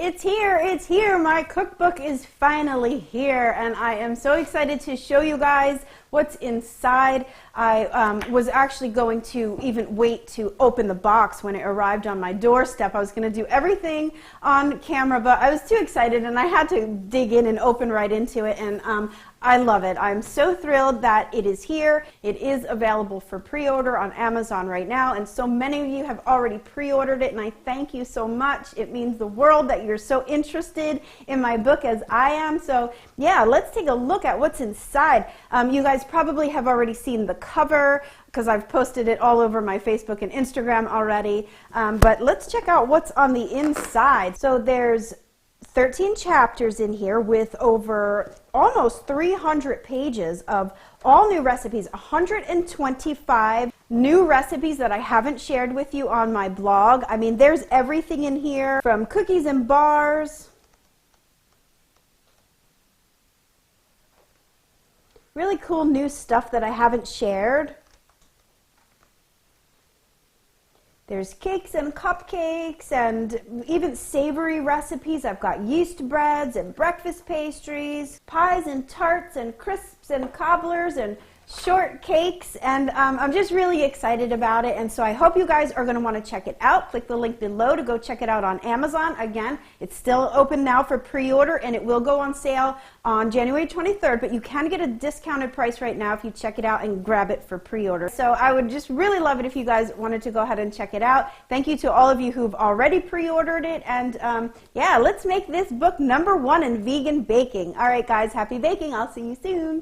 It's here, my cookbook is finally here, and I am so excited to show you guys what's inside. I was actually going to even wait to open the box when it arrived on my doorstep. I was going to do everything on camera, but I was too excited and I had to dig in and open right into it, and I love it. I'm so thrilled that it is here. It is available for pre-order on Amazon right now, and so many of you have already pre-ordered it, and I thank you so much. It means the world that you're so interested in my book as I am. So yeah, let's take a look at what's inside. You guys probably have already seen the cover because I've posted it all over my Facebook and Instagram already, but let's check out what's on the inside. So there's 13 chapters in here with over almost 300 pages of all new recipes, 125 new recipes that I haven't shared with you on my blog. I mean, there's everything in here from cookies and bars, really cool new stuff that I haven't shared. There's cakes and cupcakes and even savory recipes. I've got yeast breads and breakfast pastries, pies and tarts and crisps and cobblers and short cakes, and I'm just really excited about it, and so I hope you guys are going to want to check it out. Click the link below to go check it out on Amazon. Again, it's still open now for pre-order, and it will go on sale on January 23rd, but you can get a discounted price right now if you check it out and grab it for pre-order. So I would just really love it if you guys wanted to go ahead and check it out. Thank you to all of you who've already pre-ordered it, and yeah, let's make this book #1 in vegan baking. All right, guys, happy baking. I'll see you soon.